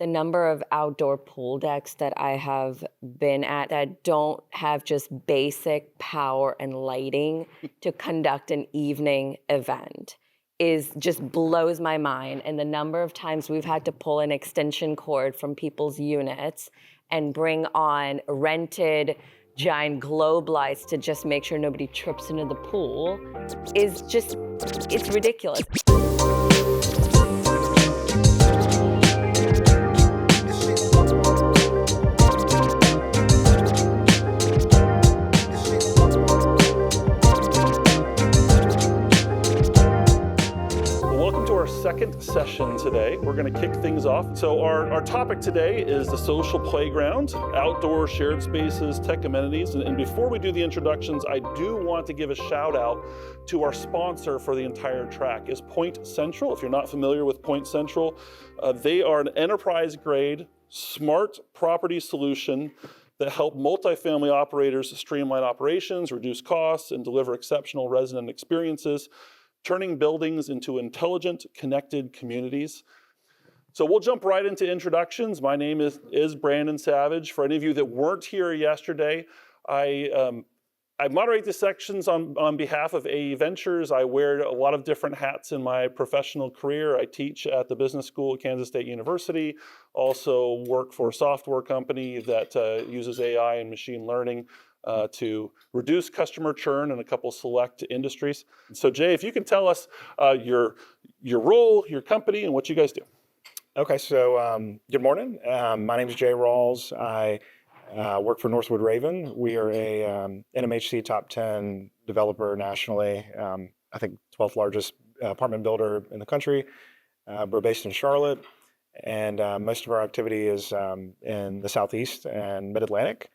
The number of outdoor pool decks that I have been at that don't have just basic power and lighting to conduct an evening event is just blows my mind. And the number of times we've had to pull an extension cord from people's units and bring on rented giant globe lights to just make sure nobody trips into the pool is just, it's ridiculous. Second session today. We're going to kick things off. So our topic today is the social playground, outdoor shared spaces, tech amenities. And before we do the introductions, I do want to give a shout out to our sponsor for the entire track is Point Central. If you're not familiar with Point Central, they are an enterprise grade, smart property solution that help multifamily operators streamline operations, reduce costs, and deliver exceptional resident experiences, turning buildings into intelligent, connected communities. So we'll jump right into introductions. My name is Brandon Savage. For any of you that weren't here yesterday, I moderate the sections on behalf of AE Ventures. I wear a lot of different hats in my professional career. I teach at the business school at Kansas State University, also work for a software company that uses AI and machine learning to reduce customer churn in a couple select industries. So Jay, if you can tell us your role, your company, and what you guys do. Okay, so good morning. My name is Jay Rawls. I work for Northwood Ravin. We are a NMHC top 10 developer nationally. I think 12th largest apartment builder in the country. We're based in Charlotte, and most of our activity is in the Southeast and Mid-Atlantic.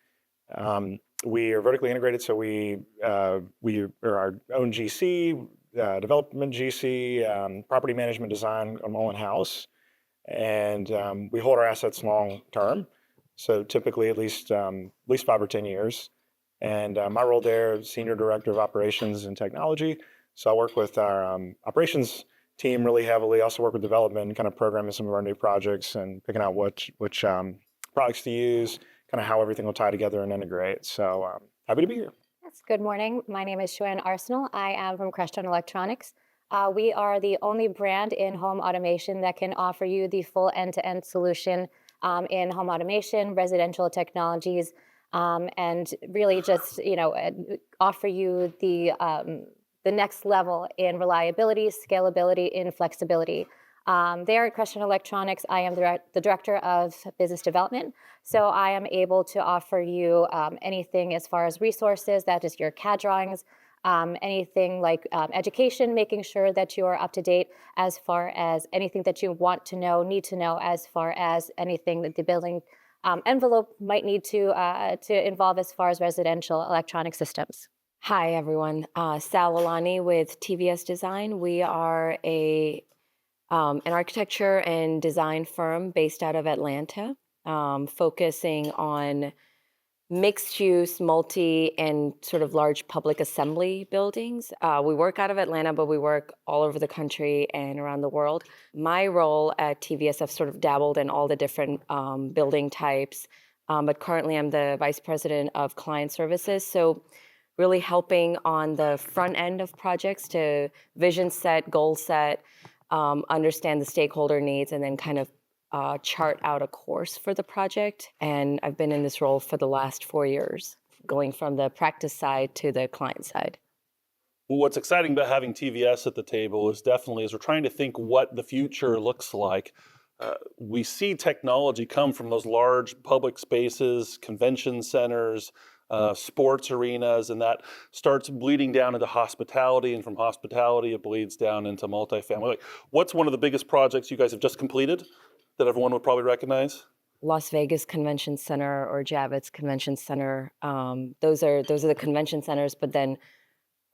We are vertically integrated, so we are our own GC, development GC, property management design, all in-house, and we hold our assets long term, so typically at least 5 or 10 years. And my role there is Senior Director of Operations and Technology, so I work with our operations team really heavily. I also work with development, kind of programming some of our new projects and picking out which products to use, kind of how everything will tie together and integrate. So happy to be here. Yes, good morning. My name is JoAnn Arcenal. I am from Crestron Electronics. We are the only brand in home automation that can offer you the full end-to-end solution in home automation, residential technologies, and really just offer you the next level in reliability, scalability, and flexibility. There at Crestron Electronics, I am the Director of Business Development, so I am able to offer you anything as far as resources, that is your CAD drawings, anything like education, making sure that you are up to date as far as anything that you want to know, need to know, as far as anything that the building envelope might need to involve as far as residential electronic systems. Hi, everyone. Lalani with TVS Design. We are an architecture and design firm based out of Atlanta, focusing on mixed-use, multi, and sort of large public assembly buildings. We work out of Atlanta, but we work all over the country and around the world. My role at TVS, I've sort of dabbled in all the different building types, but currently I'm the Vice President of Client Services, so really helping on the front end of projects to vision set, goal set, understand the stakeholder needs, and then kind of chart out a course for the project. And I've been in this role for the last 4 years, going from the practice side to the client side. Well, what's exciting about having TVS at the table is definitely as we're trying to think what the future looks like, we see technology come from those large public spaces, convention centers, sports arenas, and that starts bleeding down into hospitality, and from hospitality it bleeds down into multifamily. Like, what's one of the biggest projects you guys have just completed that everyone would probably recognize? Las Vegas Convention Center or Javits Convention Center. Those are the convention centers, but then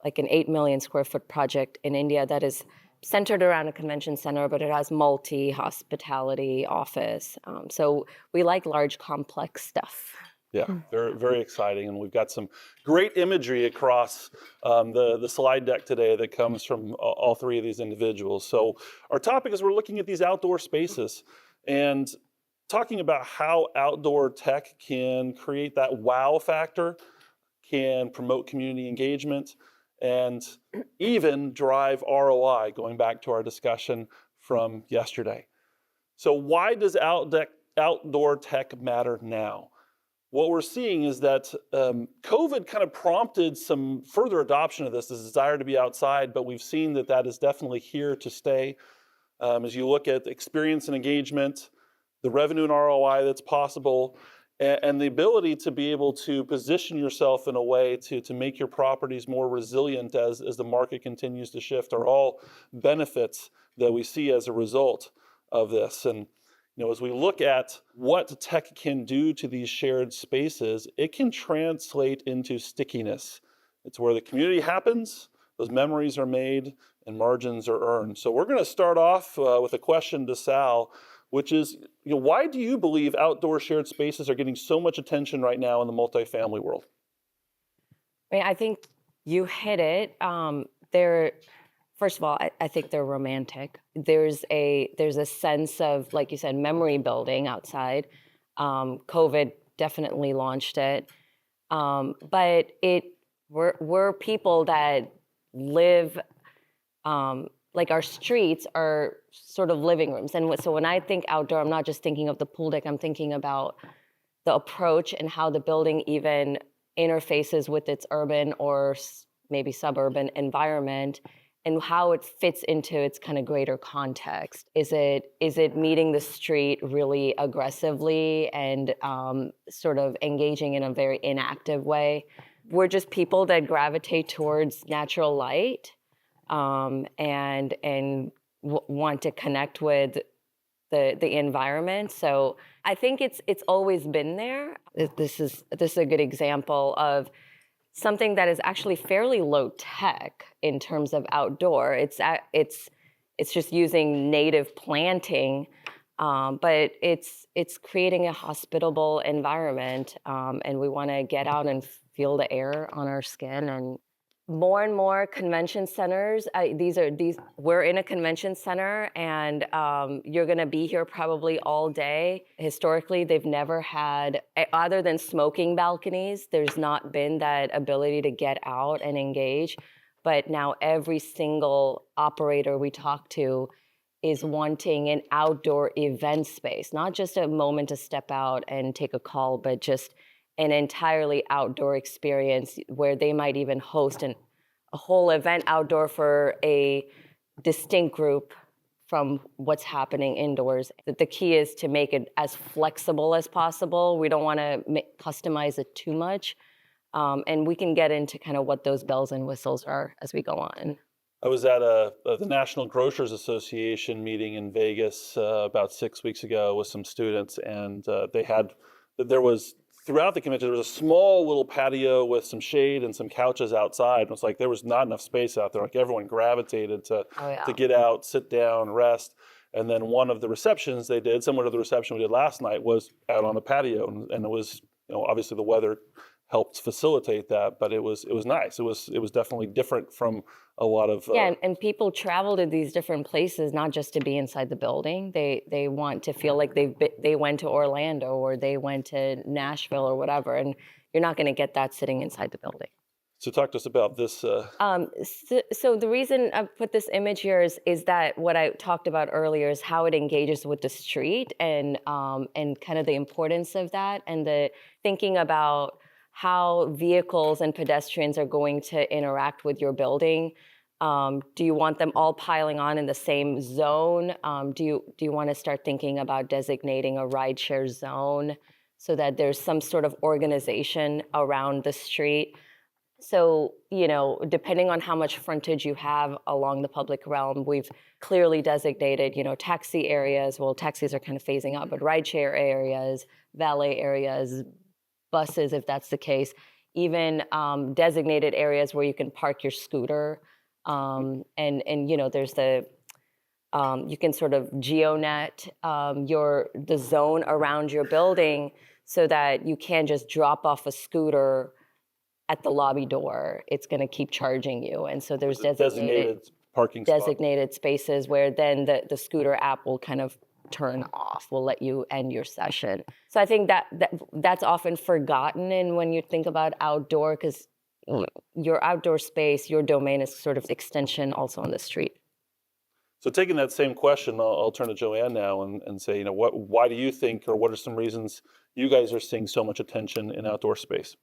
like an 8 million square foot project in India that is centered around a convention center, but it has multi-hospitality office. So we like large, complex stuff. Yeah, very, very exciting. And we've got some great imagery across the slide deck today that comes from all three of these individuals. So our topic is we're looking at these outdoor spaces. And talking about how outdoor tech can create that wow factor, can promote community engagement, and even drive ROI, going back to our discussion from yesterday. So why does outdoor tech matter now? What we're seeing is that COVID kind of prompted some further adoption of this desire to be outside, but we've seen that that is definitely here to stay. As you look at experience and engagement, the revenue and ROI that's possible, and the ability to be able to position yourself in a way to make your properties more resilient as the market continues to shift are all benefits that we see as a result of this. And as we look at what tech can do to these shared spaces, it can translate into stickiness. It's where the community happens, those memories are made, and margins are earned. So we're going to start off with a question to Sal, which is, why do you believe outdoor shared spaces are getting so much attention right now in the multifamily world? I think you hit it. First of all, I think they're romantic. There's a sense of, like you said, memory building outside. COVID definitely launched it, but we're people that live. Like our streets are sort of living rooms. And so when I think outdoor, I'm not just thinking of the pool deck, I'm thinking about the approach and how the building even interfaces with its urban or maybe suburban environment and how it fits into its kind of greater context. Is it meeting the street really aggressively and sort of engaging in a very inactive way? We're just people that gravitate towards natural light. And want to connect with the environment. So I think it's always been there. This is a good example of something that is actually fairly low tech in terms of outdoor. It's just using native planting, but it's creating a hospitable environment, and we want to get out and feel the air on our skin. And more and more convention centers, we're in a convention center, and you're gonna be here probably all day. Historically, they've never had, other than smoking balconies, there's not been that ability to get out and engage. But now every single operator we talk to is wanting an outdoor event space, not just a moment to step out and take a call, but just an entirely outdoor experience where they might even host a whole event outdoor for a distinct group from what's happening indoors. The key is to make it as flexible as possible. We don't want to customize it too much. And we can get into kind of what those bells and whistles are as we go on. I was at the National Grocers Association meeting in Vegas about 6 weeks ago with some students, and there was, throughout the convention, there was a small little patio with some shade and some couches outside. And it was like there was not enough space out there. Like everyone gravitated to get out, sit down, rest. And then one of the receptions they did, similar to the reception we did last night, was out on the patio. And it was, obviously the weather helped facilitate that, but it was nice. It was definitely different from a lot of and people travel to these different places not just to be inside the building. They want to feel like they went to Orlando or they went to Nashville or whatever, and you're not going to get that sitting inside the building. So talk to us about this. So the reason I put this image here is that what I talked about earlier is how it engages with the street and kind of the importance of that, and the thinking about how vehicles and pedestrians are going to interact with your building. Do you want them all piling on in the same zone? Do you want to start thinking about designating a rideshare zone so that there's some sort of organization around the street? So, depending on how much frontage you have along the public realm, we've clearly designated, taxi areas. Well, taxis are kind of phasing out, but rideshare areas, valet areas, buses, if that's the case, even designated areas where you can park your scooter. And there's you can sort of geonet the zone around your building so that you can't just drop off a scooter at the lobby door. It's going to keep charging you. And so there's designated parking spaces where then the scooter app will kind of turn off. We'll let you end your session. So I think that's often forgotten in when you think about outdoor, because your outdoor space, your domain is sort of extension also on the street. So taking that same question, I'll turn to JoAnn now and say, why do you think, or what are some reasons you guys are seeing so much attention in outdoor space?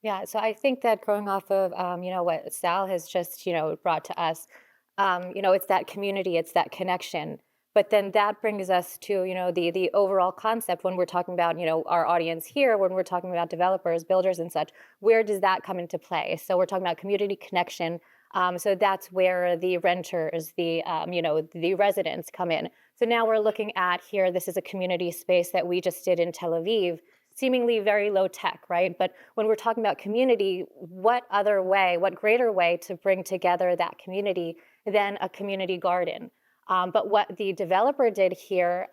Yeah, so I think that growing off of what Sal has just brought to us, it's that community, it's that connection. But then that brings us to the overall concept when we're talking about our audience here, when we're talking about developers, builders, and such. Where does that come into play? So we're talking about community connection. So that's where the renters, the residents come in. So now we're looking at here. This is a community space that we just did in Tel Aviv. Seemingly very low tech, right? But when we're talking about community, what greater way to bring together that community than a community garden? But what the developer did here,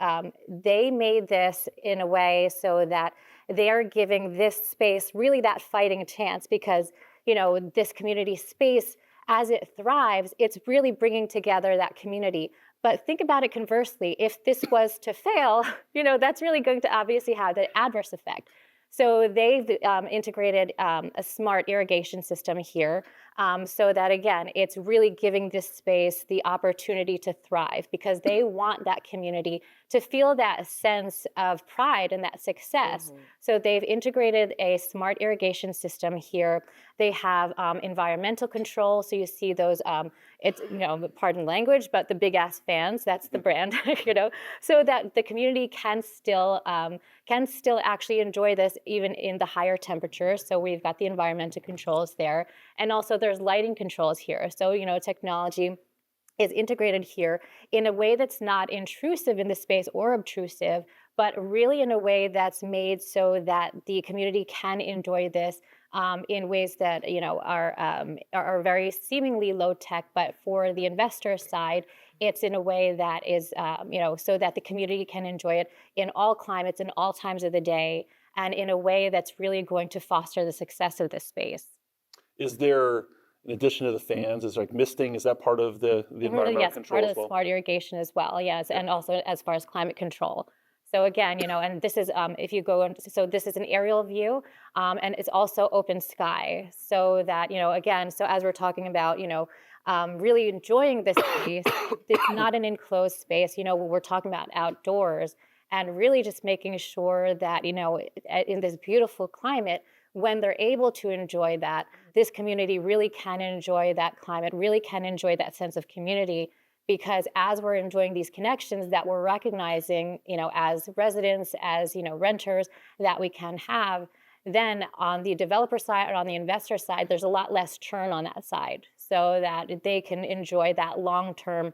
they made this in a way so that they're giving this space really that fighting chance, because this community space, as it thrives, it's really bringing together that community. But think about it conversely. If this was to fail, that's really going to obviously have the adverse effect. So they've integrated a smart irrigation system here, so that, again, it's really giving this space the opportunity to thrive, because they want that community to feel that sense of pride and that success. Mm-hmm. So they've integrated a smart irrigation system here. They have environmental control. So you see those, it's, pardon language, but the big ass fans, that's the brand, so that the community can still actually enjoy this even in the higher temperatures. So we've got the environmental controls there. And also there's lighting controls here. So, technology is integrated here in a way that's not intrusive in the space or obtrusive, but really in a way that's made so that the community can enjoy this in ways that are very seemingly low tech. But for the investor side, it's in a way that is so that the community can enjoy it in all climates and all times of the day, and in a way that's really going to foster the success of this space. Is there, in addition to the fans, is there misting? Is that part of the environmental yes, control? Yes, part of the smart irrigation as well. Yes, yeah. And also as far as climate control. So again, and this is if you go so this is an aerial view, and it's also open sky. So that again, so as we're talking about really enjoying this space, it's not an enclosed space. We're talking about outdoors, and really just making sure that in this beautiful climate, when they're able to enjoy that, this community really can enjoy that climate, really can enjoy that sense of community. Because as we're enjoying these connections that we're recognizing, as residents, as renters, that we can have, then on the developer side or on the investor side, there's a lot less churn on that side, so that they can enjoy that long-term,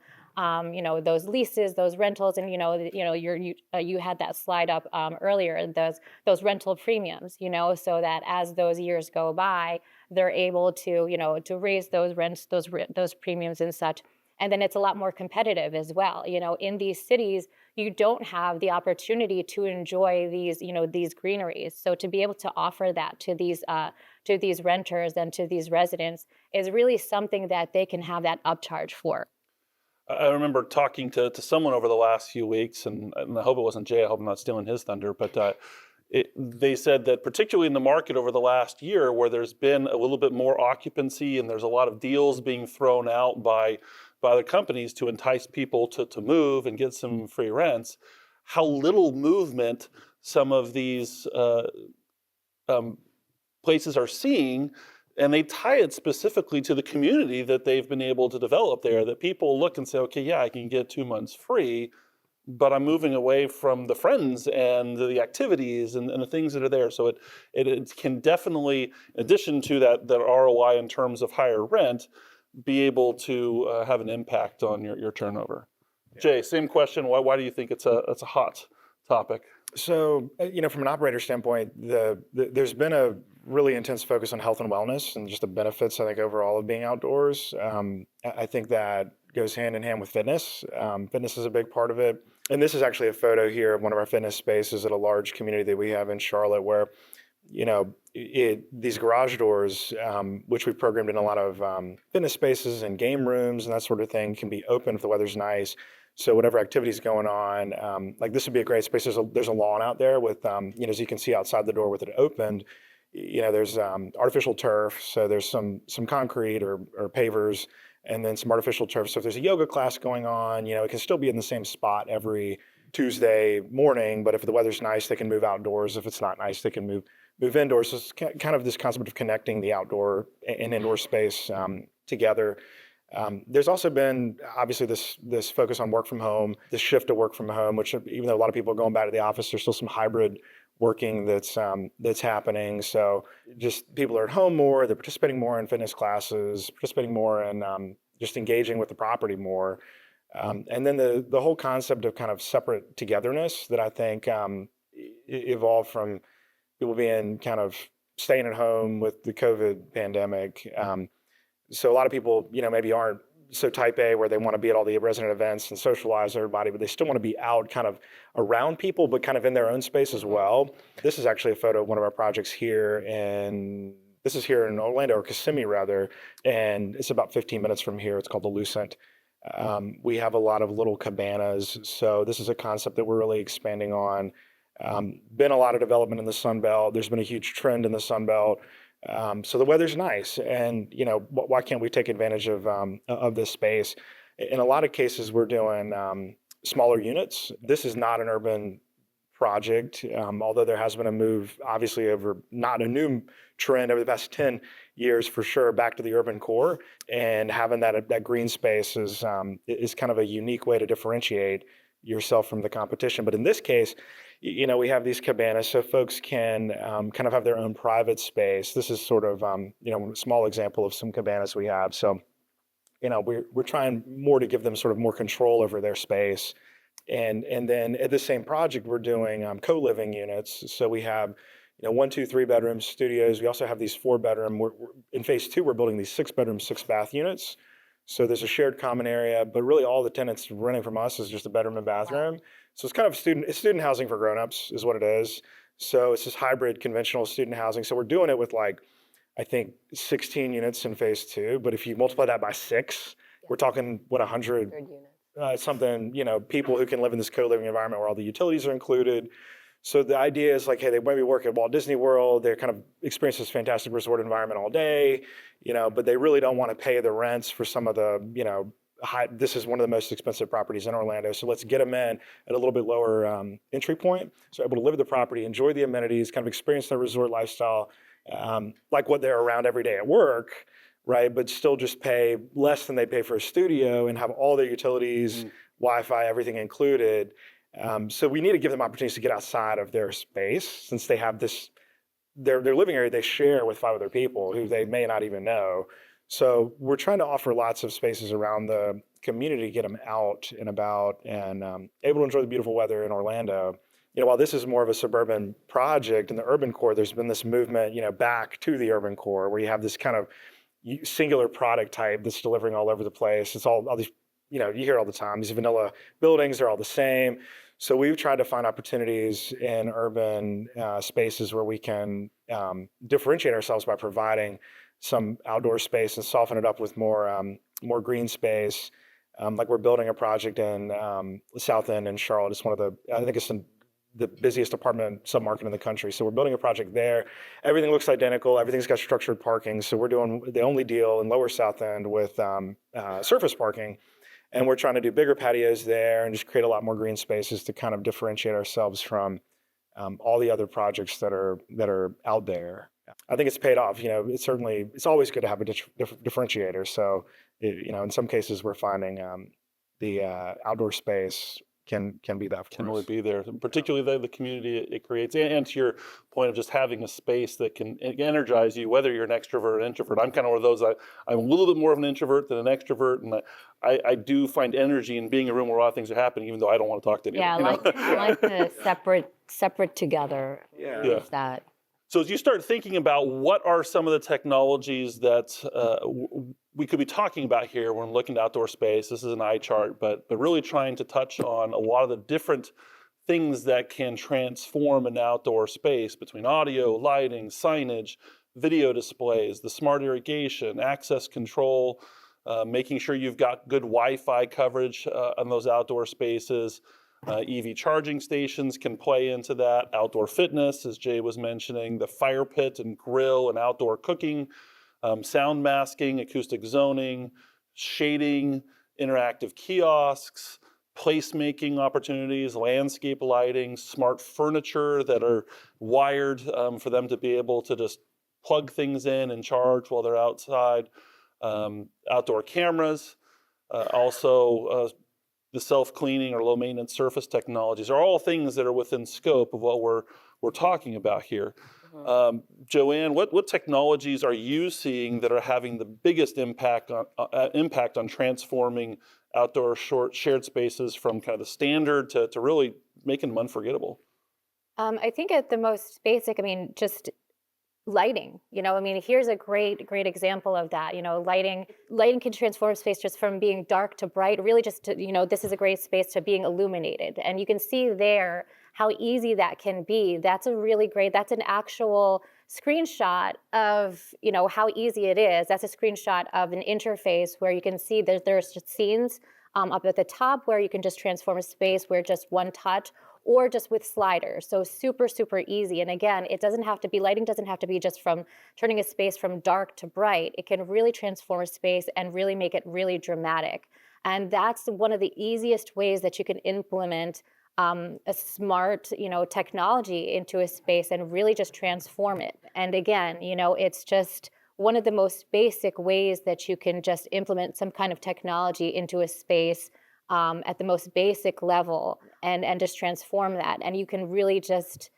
those leases, those rentals, and you had that slide up earlier, those rental premiums, so that as those years go by, they're able to to raise those rents, those premiums and such. And then it's a lot more competitive as well. In these cities, you don't have the opportunity to enjoy these greeneries. So to be able to offer that to these renters and to these residents is really something that they can have that upcharge for. I remember talking to someone over the last few weeks, and I hope it wasn't Jay. I hope I'm not stealing his thunder, but they said that particularly in the market over the last year, where there's been a little bit more occupancy and there's a lot of deals being thrown out by the companies to entice people to move and get some free rents, how little movement some of these places are seeing. And they tie it specifically to the community that they've been able to develop there, that people look and say, okay, yeah, I can get 2 months free, but I'm moving away from the friends and the activities and the things that are there. So it can definitely, in addition to that ROI in terms of higher rent, be able to have an impact on your turnover. Yeah. Jay, same question. Why do you think it's a hot topic? So, from an operator standpoint, there's been a really intense focus on health and wellness and just the benefits, I think, overall of being outdoors. I think that goes hand in hand with fitness. Fitness is a big part of it. And this is actually a photo here of one of our fitness spaces at a large community that we have in Charlotte where, these garage doors, which we've programmed in a lot of fitness spaces and game rooms and that sort of thing, can be open if the weather's nice. So whatever activity's going on, like this would be a great space. There's a lawn out there with, as you can see outside the door with it opened, there's artificial turf. So there's some concrete or pavers, and then some artificial turf. So if there's a yoga class going on, it can still be in the same spot every Tuesday morning. But if the weather's nice, they can move outdoors. If it's not nice, they can move indoors. So it's kind of this concept of connecting the outdoor and indoor space together. There's also been obviously this focus on work from home, this shift to work from home, which even though a lot of people are going back to the office, there's still some hybrid working that's happening. So just people are at home more, they're participating more in fitness classes, participating more in just engaging with the property more. And then the whole concept of kind of separate togetherness that I think evolved from people being kind of staying at home with the COVID pandemic. So a lot of people, maybe aren't so type A where they want to be at all the resident events and socialize everybody, but they still want to be out kind of around people, but kind of in their own space as well. This is actually a photo of one of our projects here this is here in Orlando, or Kissimmee rather, and it's about 15 minutes from here. It's called the Lucent. We have a lot of little cabanas. So this is a concept that we're really expanding on. Been a lot of development in the Sun Belt. There's been a huge trend in the Sun Belt. So the weather's nice, and why can't we take advantage of this space? In a lot of cases, we're doing smaller units. This is not an urban project, although there has been a move, obviously, over not a new trend over the past 10 years for sure, back to the urban core, and having that green space is kind of a unique way to differentiate yourself from the competition. But in this case, we have these cabanas so folks can kind of have their own private space. This is sort of, a small example of some cabanas we have. So, we're trying more to give them sort of more control over their space. And then at the same project, we're doing co-living units. So we have, 1, 2, 3 bedroom studios. We also have these 4-bedroom. In phase 2, we're building these 6-bedroom, 6-bath units. So there's a shared common area, but really all the tenants renting from us is just a bedroom and bathroom. So it's kind of student housing for grownups is what it is. So it's this hybrid conventional student housing. So we're doing it with I think 16 units in phase 2, but if you multiply that by 6, we're talking 100 units. Something, people who can live in this co-living environment where all the utilities are included. So the idea is hey, they maybe work at Walt Disney World, they're kind of experience this fantastic resort environment all day, but they really don't want to pay the rents for some of the, this is one of the most expensive properties in Orlando. So let's get them in at a little bit lower entry point. So able to live at the property, enjoy the amenities, kind of experience their resort lifestyle, like what they're around every day at work, right? But still just pay less than they pay for a studio and have all their utilities, Wi-Fi, everything included. So we need to give them opportunities to get outside of their space since they have their living area they share with 5 other people who they may not even know. So we're trying to offer lots of spaces around the community, get them out and about and able to enjoy the beautiful weather in Orlando. While this is more of a suburban project in the urban core, there's been this movement, back to the urban core where you have this kind of singular product type that's delivering all over the place. It's all these, you hear all the time, these vanilla buildings are all the same. So we've tried to find opportunities in urban spaces where we can differentiate ourselves by providing some outdoor space and soften it up with more green space. Like we're building a project in the South End in Charlotte. It's I think it's the busiest apartment submarket in the country. So we're building a project there. Everything looks identical. Everything's got structured parking. So we're doing the only deal in Lower South End with surface parking. And we're trying to do bigger patios there and just create a lot more green spaces to kind of differentiate ourselves from all the other projects that are out there. I think it's paid off. It's always good to have a differentiator. So, in some cases we're finding the outdoor space can be that. Can really be there, particularly the community it creates. And to your point of just having a space that can energize you, whether you're an extrovert or introvert. I'm kind of one of those, I'm a little bit more of an introvert than an extrovert. And I do find energy in being in a room where a lot of things are happening, even though I don't want to talk to anyone. Yeah, I like the separate together. Yeah. That. So as you start thinking about what are some of the technologies that we could be talking about here when looking at outdoor space, this is an eye chart, but really trying to touch on a lot of the different things that can transform an outdoor space between audio, lighting, signage, video displays, the smart irrigation, access control, making sure you've got good Wi-Fi coverage on those outdoor spaces. EV charging stations can play into that. Outdoor fitness, as Jay was mentioning, the fire pit and grill and outdoor cooking, sound masking, acoustic zoning, shading, interactive kiosks, placemaking opportunities, landscape lighting, smart furniture that are wired for them to be able to just plug things in and charge while they're outside. Outdoor cameras, also the self-cleaning or low-maintenance surface technologies are all things that are within scope of what we're talking about here. JoAnn, what technologies are you seeing that are having the biggest impact on transforming outdoor shared spaces from kind of the standard to really making them unforgettable? I think at the most basic, just lighting. Here's a great example of that. Lighting can transform space just from being dark to bright, really just to, this is a great space to being illuminated. And you can see there how easy that can be. That's an actual screenshot of, how easy it is. That's a screenshot of an interface where you can see there's just scenes up at the top where you can just transform a space where just one touch, or just with sliders. So super, super easy. And again, lighting doesn't have to be just from turning a space from dark to bright. It can really transform a space and really make it really dramatic. And that's one of the easiest ways that you can implement a smart, technology into a space and really just transform it. And again, it's just one of the most basic ways that you can just implement some kind of technology into a space at the most basic level and just transform that. And you can really just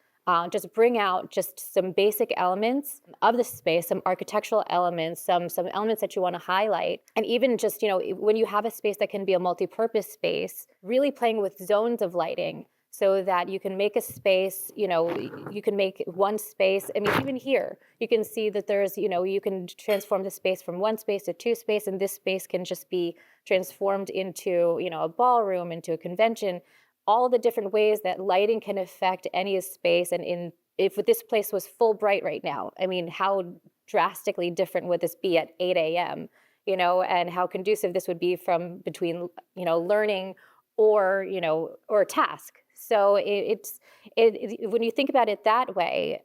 bring out just some basic elements of the space, some architectural elements, some elements that you want to highlight. And even just, when you have a space that can be a multi-purpose space, really playing with zones of lighting so that you can make a space, you can make one space. Even here, you can see that there's, you can transform the space from one space to two space, and this space can just be transformed into, a ballroom, into a convention, all the different ways that lighting can affect any space. And if this place was full bright right now, how drastically different would this be at 8 a.m., and how conducive this would be between, learning or a task. So when you think about it that way,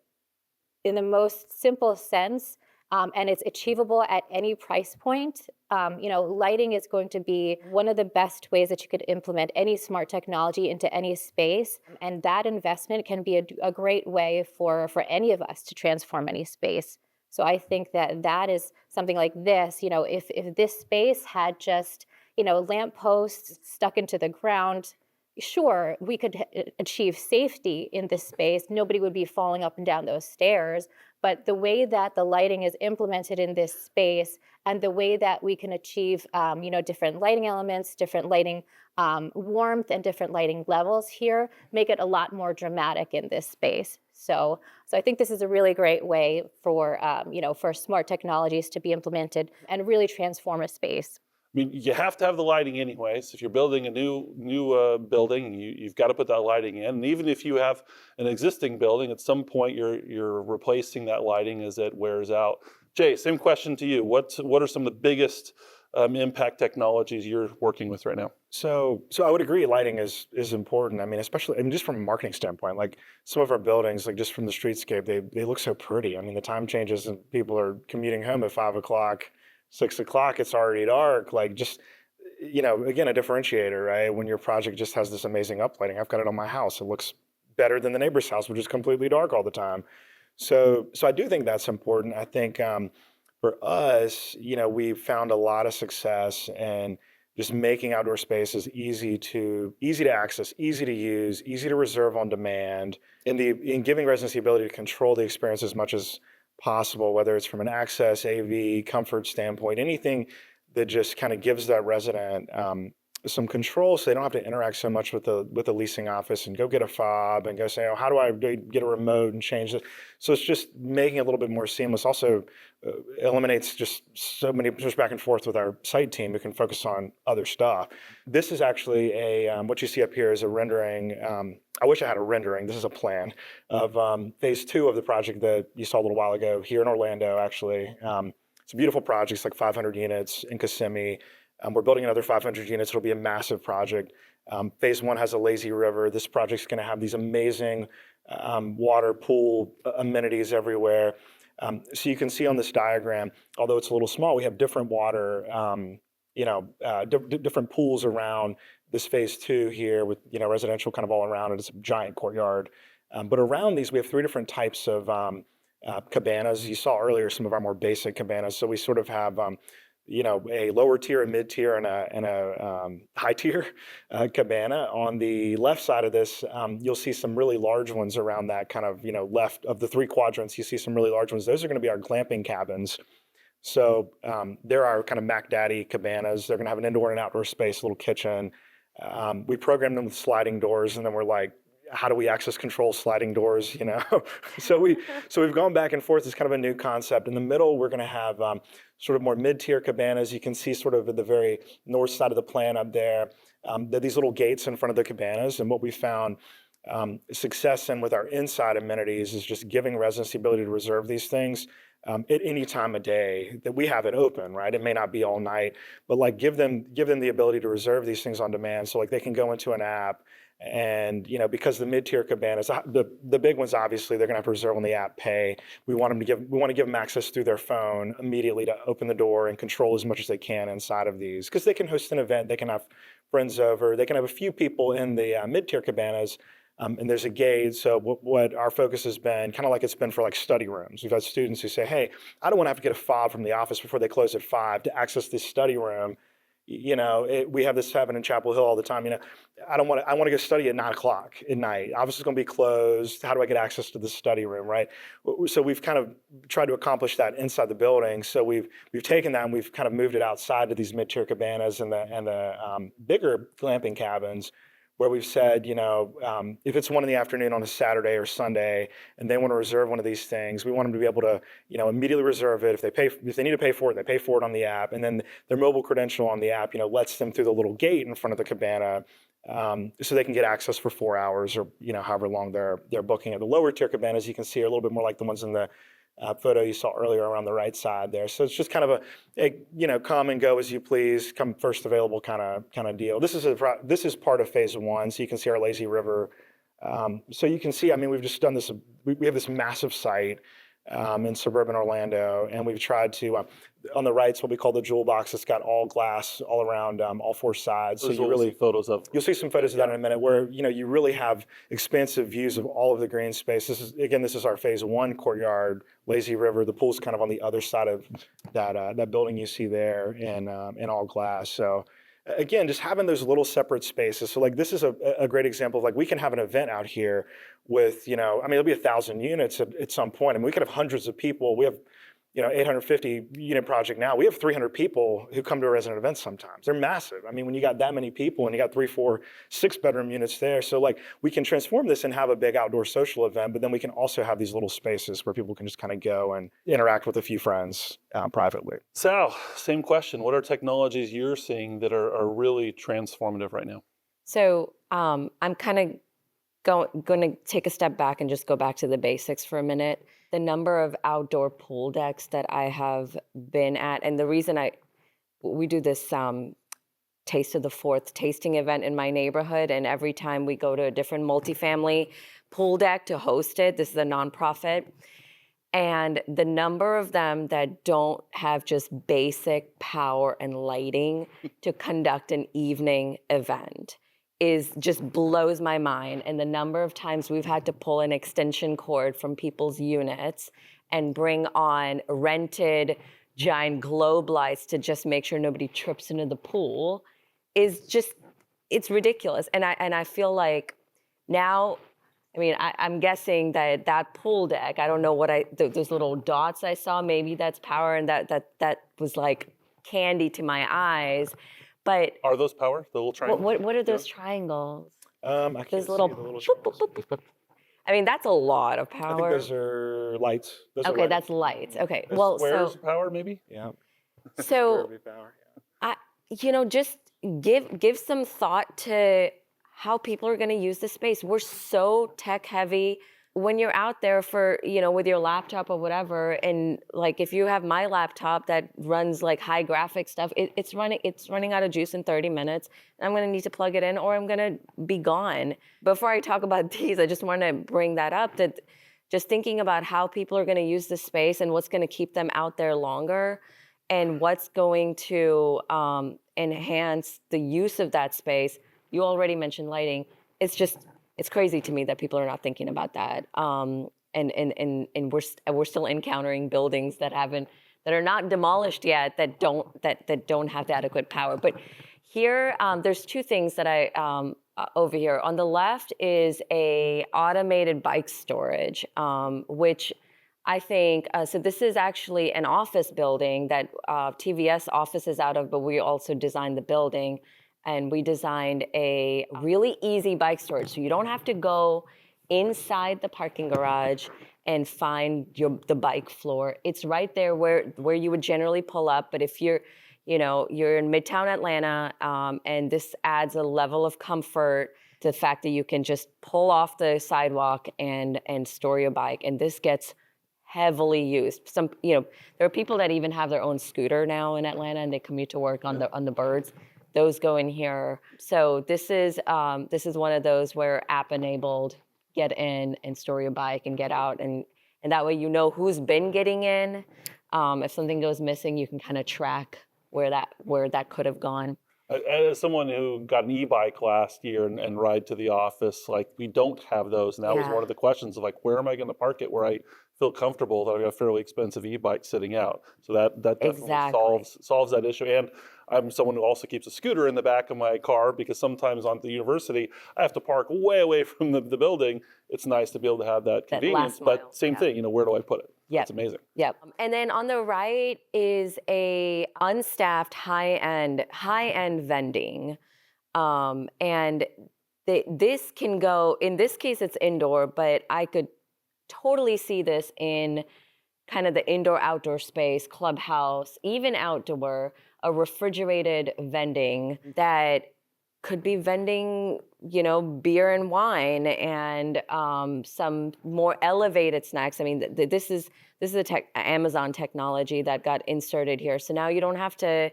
in the most simple sense, and it's achievable at any price point, lighting is going to be one of the best ways that you could implement any smart technology into any space. And that investment can be a great way for any of us to transform any space. So I think that is something like this. If this space had just, lampposts stuck into the ground, sure, we could achieve safety in this space. Nobody would be falling up and down those stairs. But the way that the lighting is implemented in this space and the way that we can achieve, different lighting elements, different lighting warmth, and different lighting levels here make it a lot more dramatic in this space. So I think this is a really great way for smart technologies to be implemented and really transform a space. You have to have the lighting anyways. If you're building a new building, you've got to put that lighting in. And even if you have an existing building, at some point you're replacing that lighting as it wears out. Jay, same question to you. What are some of the biggest impact technologies you're working with right now? So I would agree, lighting is important. Especially just from a marketing standpoint, like some of our buildings, like just from the streetscape, they look so pretty. The time changes and people are commuting home at 5 o'clock. 6 o'clock, it's already dark. Like just, again, a differentiator, right? When your project just has this amazing uplighting. I've got it on my house. It looks better than the neighbor's house, which is completely dark all the time. So I do think that's important. I think for us, we've found a lot of success in just making outdoor spaces easy to access, easy to use, easy to reserve on demand, in giving residents the ability to control the experience as much as possible, whether it's from an access, AV, comfort standpoint, anything that just kind of gives that resident some control, so they don't have to interact so much with the leasing office and go get a fob and go say, oh, how do I get a remote and change it? So it's just making it a little bit more seamless. Also eliminates just so many push back and forth with our site team who can focus on other stuff. This is actually what you see up here is a rendering. I wish I had a rendering. This is a plan of phase 2 of the project that you saw a little while ago here in Orlando, actually. It's a beautiful project. It's like 500 units in Kissimmee. We're building another 500 units. It'll be a massive project. Phase 1 has a lazy river. This project's going to have these amazing water pool amenities everywhere. So you can see on this diagram, although it's a little small, we have different water, different pools around this phase 2 here with, residential kind of all around it. It's a giant courtyard. But around these, we have 3 different types of cabanas. You saw earlier some of our more basic cabanas. So we sort of have, a lower tier, a mid tier, and a high tier cabana. On the left side of this, you'll see some really large ones around that kind of, left of the 3 quadrants. You see some really large ones. Those are going to be our glamping cabins. So they're our kind of Mac Daddy cabanas. They're going to have an indoor and outdoor space, a little kitchen. We programmed them with sliding doors, and then we're like, how do we access control sliding doors, So we've gone back and forth. It's kind of a new concept. In the middle, we're going to have sort of more mid-tier cabanas. You can see sort of at the very north side of the plan up there, these little gates in front of the cabanas. And what we found success in with our inside amenities is just giving residents the ability to reserve these things at any time of day that we have it open, right? It may not be all night, but like give them the ability to reserve these things on demand. So like they can go into an app. And because the mid-tier cabanas, the big ones, obviously they're going to have to reserve on the app, pay. We want to give them access through their phone immediately to open the door and control as much as they can inside of these, because they can host an event, they can have friends over, they can have a few people in the mid-tier cabanas, and there's a gate. So what our focus has been, kind of like it's been for like study rooms. We've had students who say, "Hey, I don't want to have to get a fob from the office before they close at 5 to access this study room." We have this happen in Chapel Hill all the time. I want to go study at 9 o'clock at night. Obviously, it's going to be closed. How do I get access to the study room, right? So we've kind of tried to accomplish that inside the building. So we've taken that and we've kind of moved it outside to these mid-tier cabanas and the bigger glamping cabins, where we've said, if it's 1 PM on a Saturday or Sunday and they want to reserve one of these things, we want them to be able to, immediately reserve it. If they need to pay for it, they pay for it on the app. And then their mobile credential on the app, lets them through the little gate in front of the cabana, so they can get access for 4 hours or, however long they're booking it. The lower tier cabanas, you can see, are a little bit more like the ones in the photo you saw earlier around the right side there. So it's just kind of a come and go as you please, come first available kind of deal. This is part of phase 1, so you can see our lazy river. So you can see, we've just done this. We have this massive site in suburban Orlando, and we've tried to. On the right's what we call the jewel box. It's got all glass all around, all 4 sides. So you'll see some photos of that in a minute, where you really have expansive views of all of the green space. This is our phase 1 courtyard, lazy river. The pool's kind of on the other side of that building you see there, in all glass. So again, just having those little separate spaces. So like this is a great example of like we can have an event out here with there'll be 1,000 units at some point. We could have hundreds of people. We have 850 unit project now. We have 300 people who come to a resident event sometimes. They're massive. When you got that many people and you got 3, 4, 6 bedroom units there, so like we can transform this and have a big outdoor social event, but then we can also have these little spaces where people can just kind of go and interact with a few friends privately. Sal, same question. What are technologies you're seeing that are really transformative right now? So I'm kind of going to take a step back and just go back to the basics for a minute. The number of outdoor pool decks that I have been at, and the reason we do this Taste of the Fourth tasting event in my neighborhood, and every time we go to a different multifamily pool deck to host it, this is a nonprofit, and the number of them that don't have just basic power and lighting to conduct an evening event just blows my mind. And the number of times we've had to pull an extension cord from people's units and bring on rented giant globe lights to just make sure nobody trips into the pool it's ridiculous. And I feel like now, I'm guessing that pool deck, I don't know what those little dots I saw, maybe that's power, and that was like candy to my eyes. But are those power? The little triangles? What are those triangles? I can't those see little. the little That's a lot of power. I think those are lights. Okay, that's lights. Okay, squares power maybe. Yeah. So, just give some thought to how people are going to use the space. We're so tech heavy. when you're out there for, with your laptop or whatever, and like if you have my laptop that runs like high graphic stuff, it's running out of juice in 30 minutes, and I'm going to need to plug it in or I'm going to be gone. Before I talk about these, I just want to bring that up, that just thinking about how people are going to use the space and what's going to keep them out there longer and what's going to enhance the use of that space. You already mentioned lighting. It's crazy to me that people are not thinking about that. And we're still encountering buildings that are not demolished yet, that don't have the adequate power. But here, there's two things that I over here. On the left is a automated bike storage, which I think, so this is actually an office building that TVS office is out of, but we also designed the building. And we designed a really easy bike storage. So you don't have to go inside the parking garage and find the bike floor. It's right there where you would generally pull up. But if you're in Midtown Atlanta, and this adds a level of comfort to the fact that you can just pull off the sidewalk and store your bike. And this gets heavily used. There are people that even have their own scooter now in Atlanta, and they commute to work on the birds. Those go in here. So this is one of those where app enabled, get in and store your bike and get out, and that way you know who's been getting in. If something goes missing, you can kind of track where that could have gone. As someone who got an e-bike last year and ride to the office, like we don't have those, and that was one of the questions of like, where am I going to park it where I feel comfortable that I got a fairly expensive e-bike sitting out? So that definitely solves that issue. And I'm someone who also keeps a scooter in the back of my car because sometimes on the university I have to park way away from the building. It's nice to be able to have that convenience, but same thing, where do I put it? Yeah, it's amazing. Yep. And then on the right is a unstaffed high-end vending, and this can go. In this case, it's indoor, but I could totally see this in kind of the indoor-outdoor space, clubhouse, even outdoor. A refrigerated vending that could be vending, beer and wine and some more elevated snacks. I mean, this is a Amazon technology that got inserted here. So now you don't have to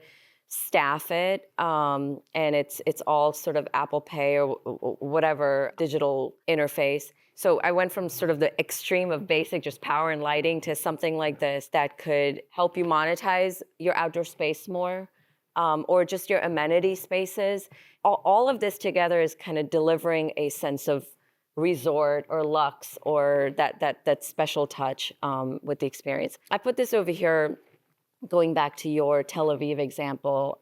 staff it, and it's all sort of Apple Pay or whatever digital interface. So I went from sort of the extreme of basic just power and lighting to something like this that could help you monetize your outdoor space more, or just your amenity spaces. All of this together is kind of delivering a sense of resort or luxe or that special touch with the experience. I put this over here, going back to your Tel Aviv example,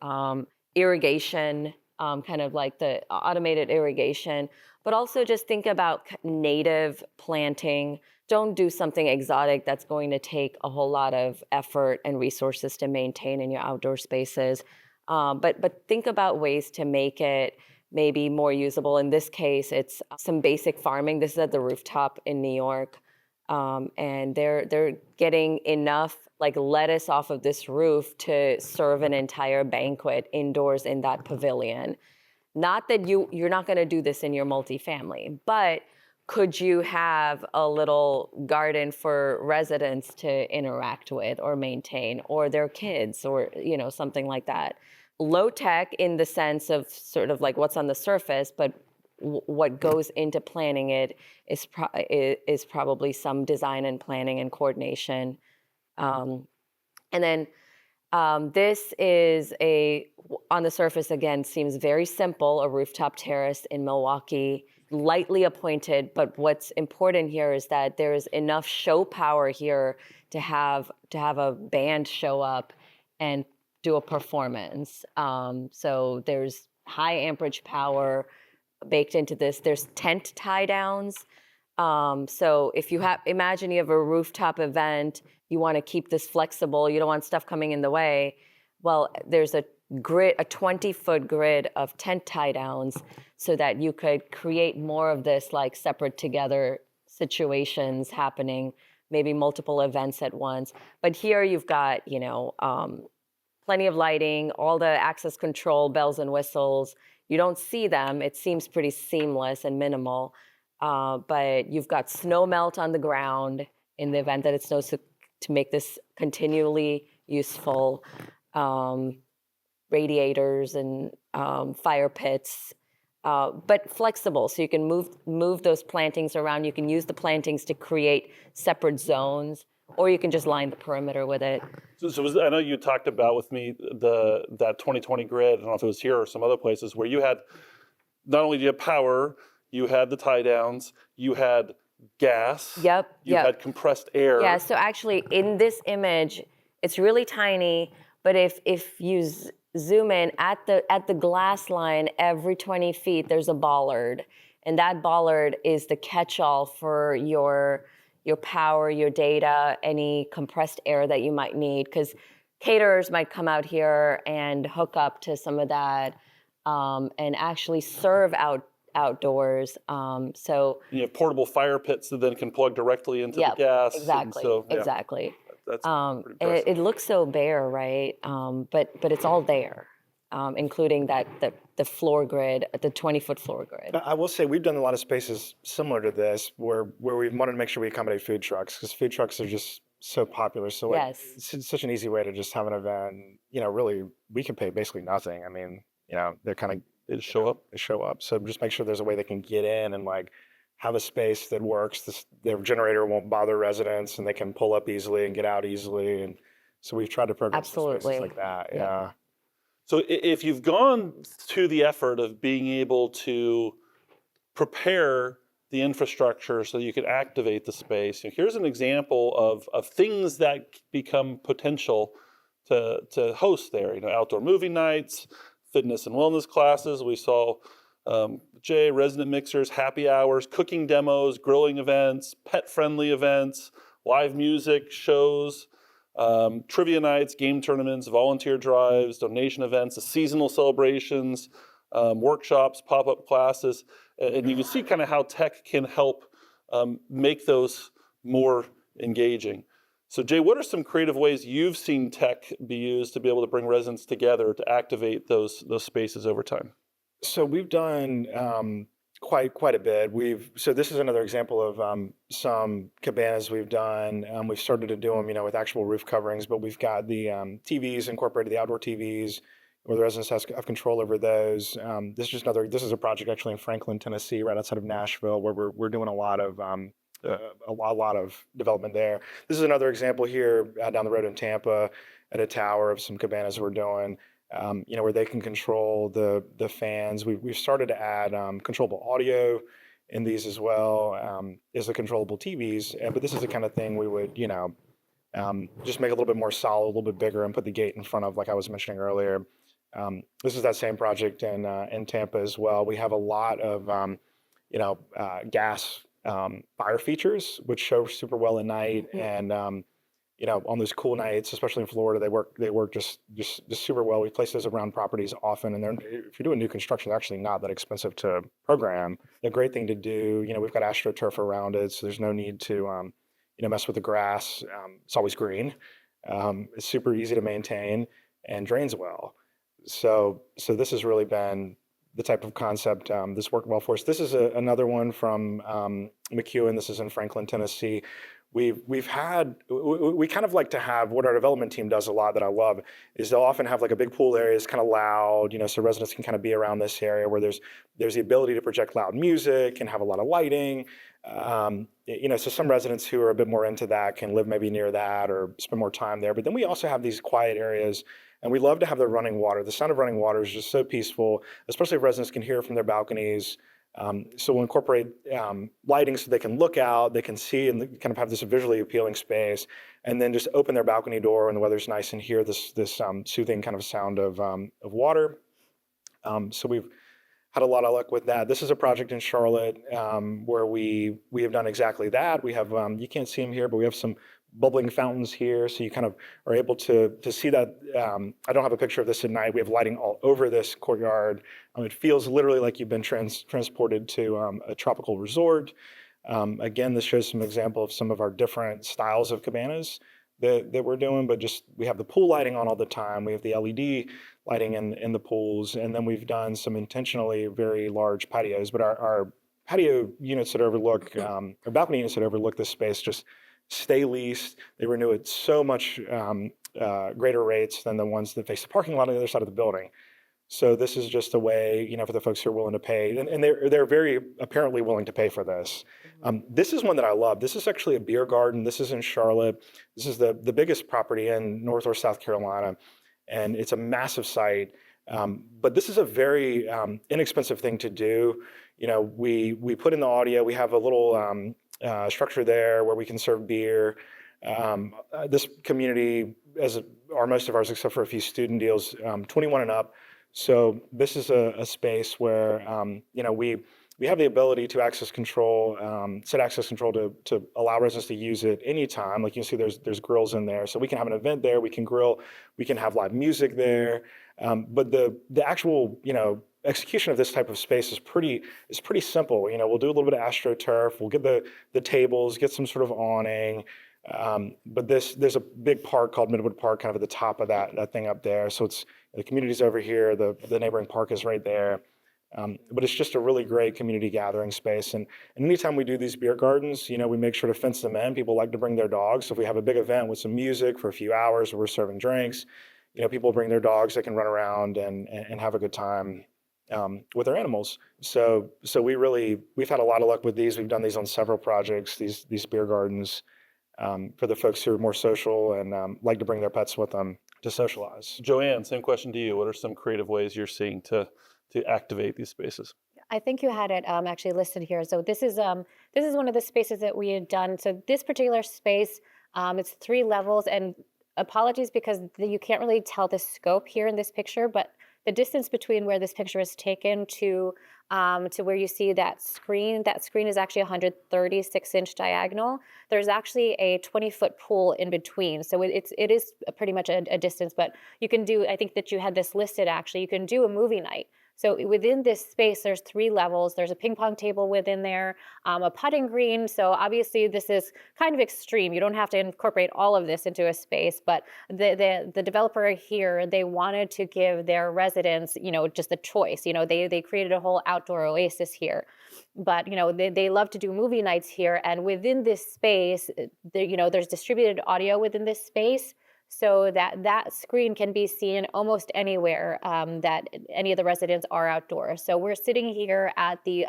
irrigation, kind of like the automated irrigation, but also just think about native planting. Don't do something exotic that's going to take a whole lot of effort and resources to maintain in your outdoor spaces. But think about ways to make it maybe more usable. In this case, it's some basic farming. This is at the rooftop in New York. And they're getting enough like lettuce off of this roof to serve an entire banquet indoors in that pavilion. Not that you're not going to do this in your multifamily, but could you have a little garden for residents to interact with or maintain, or their kids, or something like that? Low tech in the sense of sort of like what's on the surface, but what goes into planning it is probably some design and planning and coordination. And then this is on the surface, again, seems very simple, a rooftop terrace in Milwaukee, lightly appointed, but what's important here is that there is enough show power here to have a band show up and do a performance. So there's high amperage power baked into this. There's tent tie downs. So if imagine you have a rooftop event, you want to keep this flexible, you don't want stuff coming in the way. Well, there's a 20-foot grid of tent tie downs so that you could create more of this like separate together situations happening, maybe multiple events at once. But here you've got, plenty of lighting, all the access control, bells and whistles. You don't see them. It seems pretty seamless and minimal. but you've got snow melt on the ground in the event that it snows to make this continually useful. Radiators and fire pits, but flexible, so you can move those plantings around. You can use the plantings to create separate zones, or you can just line the perimeter with it. I know you talked about with me that 2020 grid. I don't know if it was here or some other places where you had not only do you have power, you had the tie downs, you had gas, you had compressed air. Yeah. So actually, in this image, it's really tiny, but if you zoom in at the glass line, every 20 feet there's a bollard, and that bollard is the catch-all for your power, your data, any compressed air that you might need, because caterers might come out here and hook up to some of that and actually serve outdoors. So you have portable fire pits that then can plug directly into the gas. Exactly. Exactly. That's it looks so bare, right? But it's all there, including the floor grid, the 20-foot floor grid. I will say we've done a lot of spaces similar to this where we wanted to make sure we accommodate food trucks, because food trucks are just so popular. So it's such an easy way to just have an event. Really, we can pay basically nothing. I mean, they're kind of they just show up. They show up. So just make sure there's a way they can get in and have a space that works. Their generator won't bother residents, and they can pull up easily and get out easily. And so we've tried to program some spaces like that. Yeah. So if you've gone to the effort of being able to prepare the infrastructure so you can activate the space, here's an example of things that become potential to host there. Outdoor movie nights, fitness and wellness classes. We saw resident mixers, happy hours, cooking demos, grilling events, pet-friendly events, live music shows, trivia nights, game tournaments, volunteer drives, donation events, seasonal celebrations, workshops, pop-up classes. And you can see kind of how tech can help make those more engaging. So Jay, what are some creative ways you've seen tech be used to be able to bring residents together to activate those spaces over time? So we've done quite a bit. So this is another example of some cabanas we've done. We've started to do them, with actual roof coverings, but we've got the TVs incorporated, the outdoor TVs, where the residents have control over those. This is a project actually in Franklin, Tennessee, right outside of Nashville, where we're doing a lot of development there. This is another example here down the road in Tampa at a tower of some cabanas we're doing. Where they can control the fans. We've started to add controllable audio in these as well as the controllable TVs. But this is the kind of thing we would, just make a little bit more solid, a little bit bigger, and put the gate in front of, like I was mentioning earlier. This is that same project in Tampa as well. We have a lot of, gas fire features, which show super well at night. And on those cool nights, especially in Florida, they work just super well. We place those around properties often, and if you're doing new construction, they're actually not that expensive to program. A great thing to do. We've got AstroTurf around it, so there's no need to mess with the grass. It's always green. It's super easy to maintain and drains well. So this has really been the type of concept that's worked well for us. This is another one from McEwen. This is in Franklin, Tennessee. We kind of like to have, what our development team does a lot that I love is they'll often have like a big pool area. It's kind of loud, so residents can kind of be around this area where there's the ability to project loud music and have a lot of lighting. So some residents who are a bit more into that can live maybe near that or spend more time there. But then we also have these quiet areas, and we love to have the running water. The sound of running water is just so peaceful, especially if residents can hear it from their balconies. So we'll incorporate lighting so they can look out, they can see, and kind of have this visually appealing space, and then just open their balcony door when the weather's nice and hear this soothing kind of sound of water. So we've had a lot of luck with that. This is a project in Charlotte where we have done exactly that. We have, you can't see them here, but we have some bubbling fountains here, so you kind of are able to see that. I don't have a picture of this at night. We have lighting all over this courtyard. It feels literally like you've been transported to a tropical resort. Again, this shows some example of some of our different styles of cabanas that we're doing, but we have the pool lighting on all the time. We have the LED lighting in the pools, and then we've done some intentionally very large patios, but our patio units that overlook, or balcony units that overlook this space just stay leased. They renew at so much greater rates than the ones that face the parking lot on the other side of the building. So this is just a way, for the folks who are willing to pay, and they're very apparently willing to pay for this. This is one that I love. This is actually a beer garden. This is in Charlotte. This is the biggest property in North or South Carolina, and it's a massive site. But this is a very inexpensive thing to do. We put in the audio. We have a little structure there where we can serve beer. This community, as are most of ours, except for a few student deals, 21 and up. So this is a space where we have the ability to access control, set access control to allow residents to use it anytime. Like you can see, there's grills in there, so we can have an event there. We can grill. We can have live music there. But the actual execution of this type of space is pretty simple. We'll do a little bit of AstroTurf. We'll get the tables, get some sort of awning. But there's a big park called Midwood Park, kind of at the top of that thing up there. So it's the community's over here. The neighboring park is right there. But it's just a really great community gathering space. And anytime we do these beer gardens, we make sure to fence them in. People like to bring their dogs. So if we have a big event with some music for a few hours where we're serving drinks, people bring their dogs. They can run around and have a good time with their animals. So we've had a lot of luck with these. We've done these on several projects, these beer gardens, for the folks who are more social and like to bring their pets with them to socialize. JoAnn, same question to you. What are some creative ways you're seeing to activate these spaces? I think you had it actually listed here. So this is one of the spaces that we had done. So this particular space, it's 3 levels, and apologies because you can't really tell the scope here in this picture, but the distance between where this picture is taken to where you see that screen is actually 136-inch diagonal. There's actually a 20-foot pool in between. So it is pretty much a distance, but you can do, I think that you had this listed actually, you can do a movie night. So within this space, there's 3 levels. There's a ping pong table within there, a putting green. So obviously this is kind of extreme. You don't have to incorporate all of this into a space, but the developer here, they wanted to give their residents, just a choice. They created a whole outdoor oasis here. But, they love to do movie nights here. And within this space, there's distributed audio within this space, so that screen can be seen almost anywhere that any of the residents are outdoors. So we're sitting here at the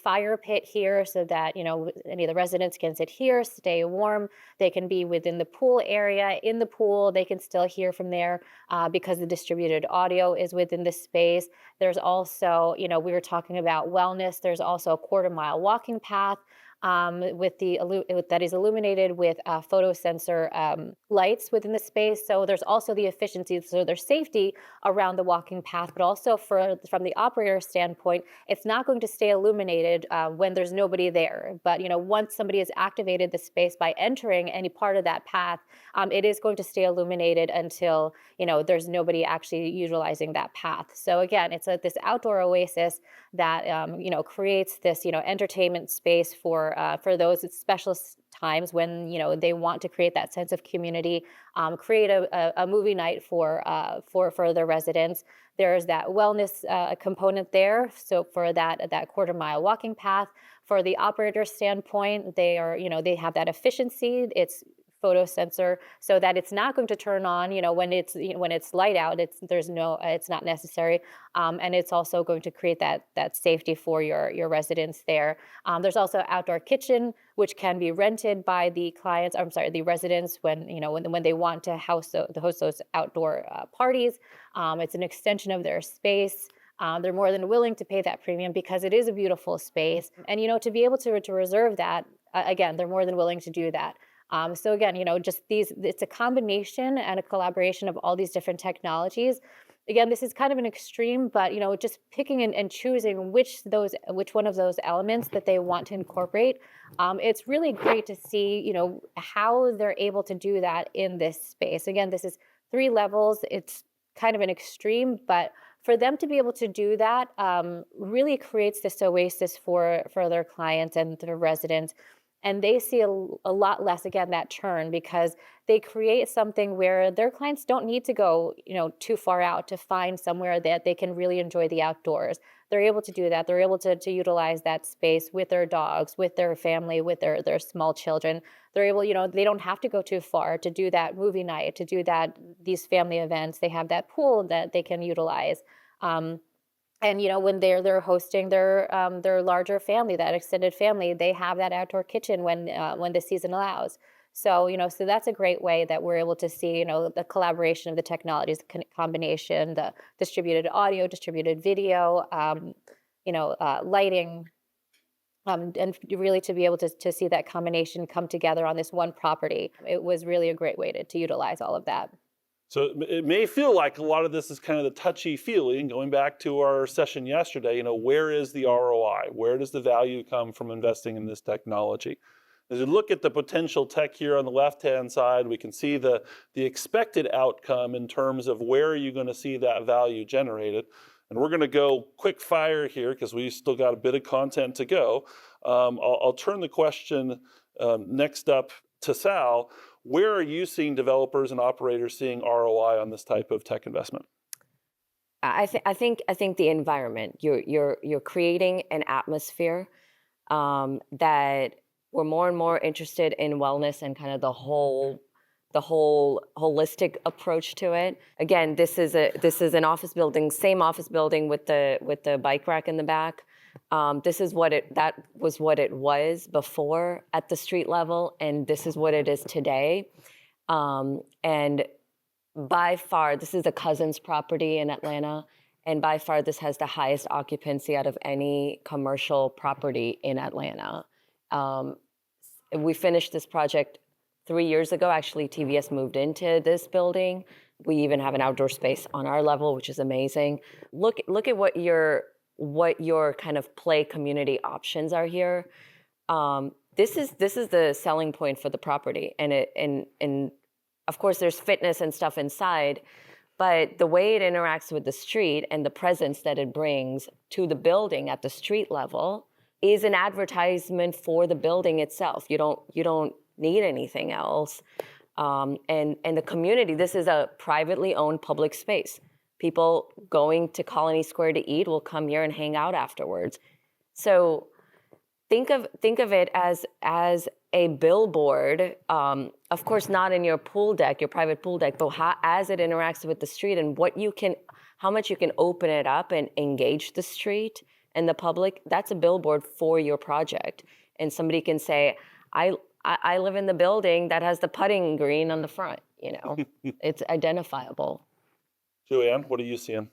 fire pit here, so that any of the residents can sit here, stay warm. They can be within the pool area. In the pool, they can still hear from there because the distributed audio is within the space. There's also, we were talking about wellness. There's also a 1/4-mile walking path. That is illuminated with photo sensor lights within the space. So there's also the efficiency, so there's safety around the walking path, but also from the operator standpoint, it's not going to stay illuminated when there's nobody there. But once somebody has activated the space by entering any part of that path, it is going to stay illuminated until there's nobody actually utilizing that path. So again, it's this outdoor oasis that creates this entertainment space for those special times when they want to create that sense of community, create a movie night for their residents. There's that wellness component there. So for that 1/4-mile walking path, for the operator standpoint, they have that efficiency. It's photo sensor, so that it's not going to turn on, when it's light out. It's not necessary, and it's also going to create that safety for your residents there. There's also outdoor kitchen, which can be rented by the clients. I'm sorry, the residents when they want to host those outdoor parties. It's an extension of their space. They're more than willing to pay that premium because it is a beautiful space, and to be able to reserve that, again, they're more than willing to do that. So again, it's a combination and a collaboration of all these different technologies. Again, this is kind of an extreme, but just picking and choosing which one of those elements that they want to incorporate. It's really great to see, how they're able to do that in this space. Again, this is 3 levels. It's kind of an extreme, but for them to be able to do that really creates this oasis for their clients and their residents. And they see a lot less, again, that churn, because they create something where their clients don't need to go, too far out to find somewhere that they can really enjoy the outdoors. they're able to do that. They're able to utilize that space with their dogs, with their family, with their small children. They're able, they don't have to go too far to do that movie night, to do these family events. They have that pool that they can utilize. And when they're hosting their larger family, that extended family, they have that outdoor kitchen when the season allows. So so that's a great way that we're able to see the collaboration of the technologies, the combination, the distributed audio, distributed video, lighting, and really to be able to see that combination come together on this one property. It was really a great way to utilize all of that. So it may feel like a lot of this is kind of the touchy feeling, going back to our session yesterday, where is the ROI? Where does the value come from investing in this technology? As we look at the potential tech here on the left-hand side, we can see the expected outcome in terms of where are you going to see that value generated. And we're going to go quick fire here because we still got a bit of content to go. I'll turn the question next up to Sal. Where are you seeing developers and operators seeing ROI on this type of tech investment? I think the environment. You're creating an atmosphere that we're more and more interested in wellness and kind of the whole holistic approach to it. Again, this is an office building, same office building with the bike rack in the back. This is that was what it was before at the street level, and this is what it is today. And by far, this is a cousin's property in Atlanta, and by far this has the highest occupancy out of any commercial property in Atlanta. We finished this project 3 years ago. Actually, TVS moved into this building. We even have an outdoor space on our level, which is amazing. Look at what your kind of play community options are here. This is the selling point for the property, and of course there's fitness and stuff inside, but the way it interacts with the street and the presence that it brings to the building at the street level is an advertisement for the building itself. You don't need anything else. And the community, this is a privately owned public space. People going to Colony Square to eat will come here and hang out afterwards. So think of it as a billboard, of course not in your pool deck, your private pool deck, but as it interacts with the street and how much you can open it up and engage the street and the public. That's a billboard for your project. And somebody can say, I live in the building that has the putting green on the front, It's identifiable. JoAnn, what are you seeing?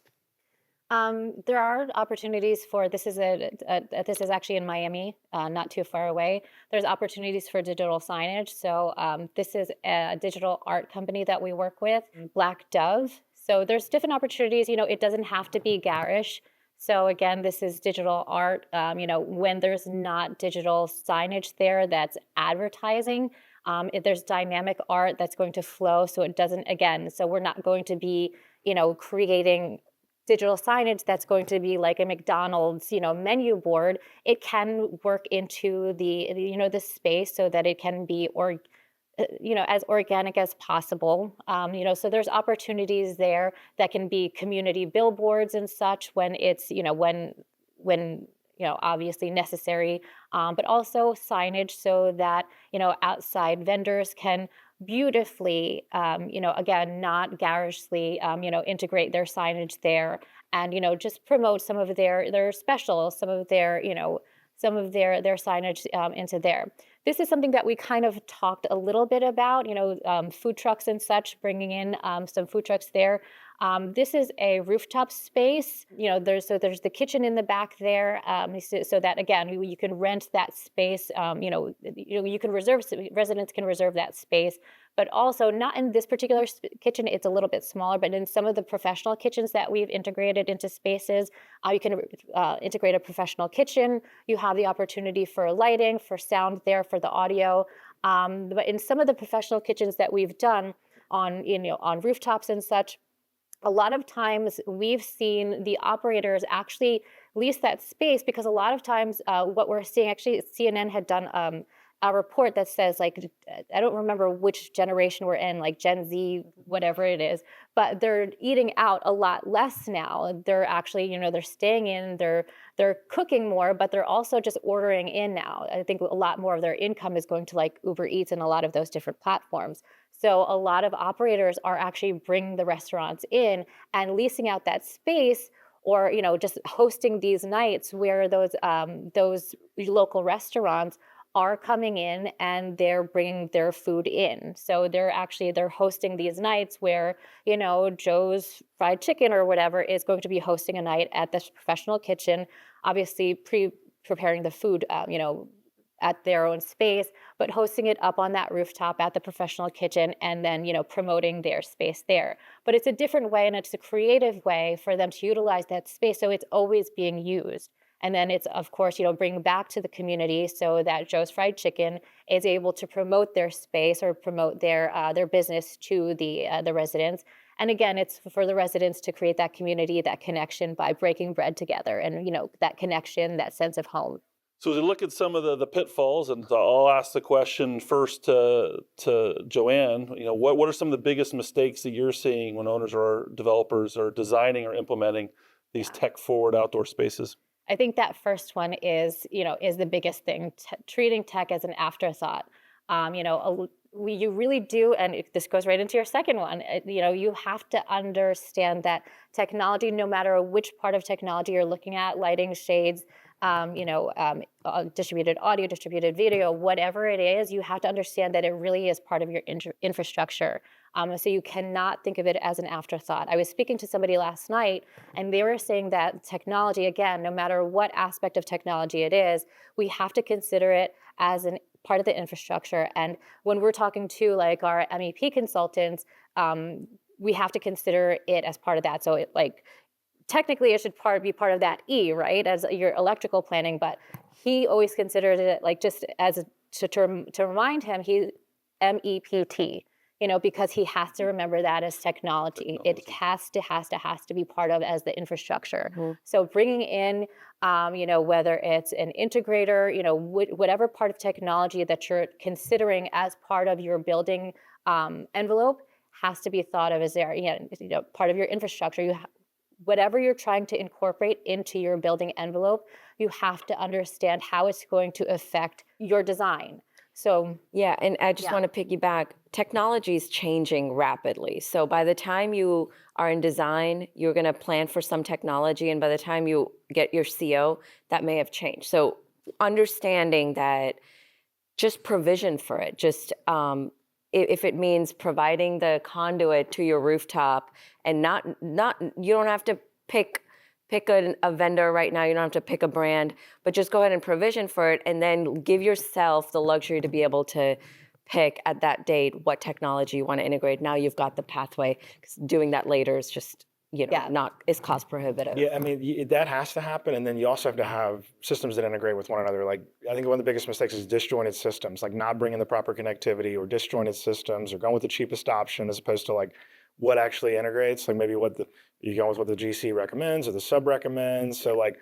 There are opportunities for this is actually in Miami, not too far away. There's opportunities for digital signage. So this is a digital art company that we work with, Black Dove. So there's different opportunities. It doesn't have to be garish. So again, this is digital art. When there's not digital signage there, that's advertising. If there's dynamic art that's going to flow, so it doesn't. Again, so we're not going to be creating digital signage that's going to be like a McDonald's, menu board. It can work into the space so that it can be as organic as possible. So there's opportunities there that can be community billboards and such when it's, when obviously necessary, but also signage so that, outside vendors can beautifully, again, not garishly, integrate their signage there and, just promote some of their specials, some of their signage into there. This is something that we kind of talked a little bit about, food trucks and such, bringing in some food trucks there. This is a rooftop space. There's the kitchen in the back there, so that again you can rent that space. You can residents can reserve that space, but also not in this particular kitchen. It's a little bit smaller, but in some of the professional kitchens that we've integrated into spaces, you can integrate a professional kitchen. You have the opportunity for lighting, for sound there, for the audio. But in some of the professional kitchens that we've done on rooftops and such, a lot of times we've seen the operators actually lease that space because a lot of times what we're seeing, actually CNN had done a report that says, like, I don't remember which generation we're in, like Gen Z, whatever it is, but they're eating out a lot less now. They're actually, they're staying in, they're cooking more, but they're also just ordering in now. I think a lot more of their income is going to like Uber Eats and a lot of those different platforms. So a lot of operators are actually bringing the restaurants in and leasing out that space, or just hosting these nights where those local restaurants are coming in and they're bringing their food in. So they're hosting these nights where, Joe's Fried Chicken or whatever is going to be hosting a night at this professional kitchen, obviously preparing the food, at their own space, but hosting it up on that rooftop at the professional kitchen, and then, promoting their space there. But it's a different way, and it's a creative way for them to utilize that space, so it's always being used. And then it's, of course, bring back to the community so that Joe's Fried Chicken is able to promote their space or promote their business to the residents. And again, it's for the residents to create that community, that connection by breaking bread together, and that connection, that sense of home. So as we look at some of the pitfalls, and I'll ask the question first to JoAnn, what are some of the biggest mistakes that you're seeing when owners or developers are designing or implementing these tech-forward outdoor spaces? I think that first one is the biggest thing, treating tech as an afterthought. You really do, and this goes right into your second one, you have to understand that technology, no matter which part of technology you're looking at, lighting, shades, distributed audio, distributed video, whatever it is, you have to understand that it really is part of your infrastructure. So you cannot think of it as an afterthought. I was speaking to somebody last night, and they were saying that technology, again, no matter what aspect of technology it is, we have to consider it as an part of the infrastructure. And when we're talking to like our MEP consultants, we have to consider it as part of that. So technically it should be part of that E, right, as your electrical planning, but he always considers it like just as to remind him, he MEPT, because he has to remember that as technology. It has to be part of as the infrastructure. Mm-hmm. So bringing in, whether it's an integrator, whatever part of technology that you're considering as part of your building envelope has to be thought of as there, part of your infrastructure. Whatever you're trying to incorporate into your building envelope, you have to understand how it's going to affect your design. So yeah, and I just want to piggyback. Technology is changing rapidly. So by the time you are in design, you're going to plan for some technology, and by the time you get your CO, that may have changed. So understanding that, just provision for it. Just if it means providing the conduit to your rooftop, and not you don't have to pick a vendor right now, you don't have to pick a brand, but just go ahead and provision for it, and then give yourself the luxury to be able to pick at that date what technology you want to integrate. Now you've got the pathway, because doing that later is just is cost prohibitive. Yeah, I mean, that has to happen, and then you also have to have systems that integrate with one another. Like, I think one of the biggest mistakes is disjointed systems, like not bringing the proper connectivity, or disjointed systems, or going with the cheapest option as opposed to like what actually integrates, like maybe you go with what the GC recommends or the sub recommends. So like